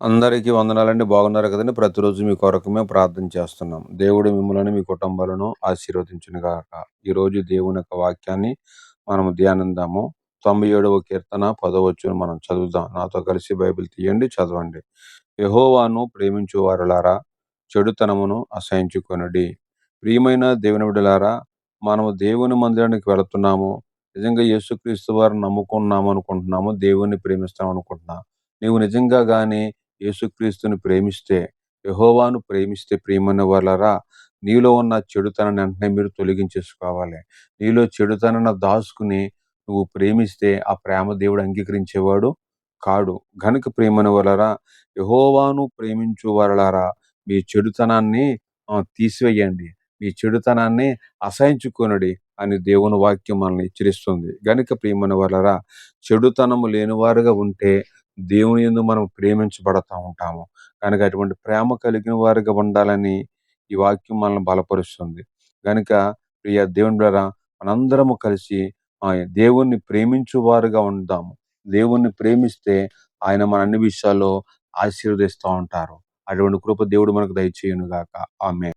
అందరికీ వందనాలండి. బాగున్నారు కదండీ! ప్రతిరోజు మీ కొరకు మేము ప్రార్థన చేస్తున్నాం. దేవుడు మిమ్మల్ని, మీ కుటుంబాలను ఆశీర్వదించునుగాక. ఈరోజు దేవుని యొక్క వాక్యాన్ని మనము ధ్యానిద్దాము. 97వ కీర్తన 10వ వచనం మనం చదువుదాం. నాతో కలిసి బైబిల్ తీయండి, చదవండి. యెహోవాను ప్రేమించు వారలారా, చెడుతనమును అసహ్యించుకొనుడి. ప్రియమైన దేవుని బిడ్డలారా, మనము దేవుని మందిరానికి వెళుతున్నాము. నిజంగా యేసుక్రీస్తు వారిని నమ్ముకున్నాము అనుకుంటున్నాము. దేవుణ్ణి ప్రేమిస్తాం అనుకుంటున్నాం. నీవు నిజంగా గాని యేసుక్రీస్తుని ప్రేమిస్తే, యెహోవాను ప్రేమిస్తే ప్రియమైన వాళ్ళారా, నీలో ఉన్న చెడుతనాన్ని వెంటనే మీరు తొలగించేసుకోవాలి. నీలో చెడుతనాన్ని దాసుకుని నువ్వు ప్రేమిస్తే ఆ ప్రేమ దేవుడు అంగీకరించేవాడు కాడు. గనుక ప్రియమైన వాళ్ళారా, యెహోవాను ప్రేమించు వారలారా, మీ చెడుతనాన్ని తీసివేయండి. మీ చెడుతనాన్ని అసహించుకొనుడి అని దేవుని వాక్యం మనల్ని హెచ్చరిస్తుంది. గనుక ప్రియమైన వాళ్ళారా, చెడుతనము లేనివారుగా ఉంటే దేవుని యందు మనం ప్రేమించబడతా ఉంటాము. కనుక అటువంటి ప్రేమ కలిగిన వారుగా ఉండాలని ఈ వాక్యం మనల్ని బలపరుస్తుంది. గనుక ప్రియ దేవుని బిడ్డలారా, మనందరము కలిసి దేవుణ్ణి ప్రేమించువారుగా ఉందాము. దేవుణ్ణి ప్రేమిస్తే ఆయన మన అన్ని విషయాల్లో ఆశీర్వదిస్తా ఉంటారు. అటువంటి కృప దేవుడు మనకు దయచేయును గాక. ఆమేన్.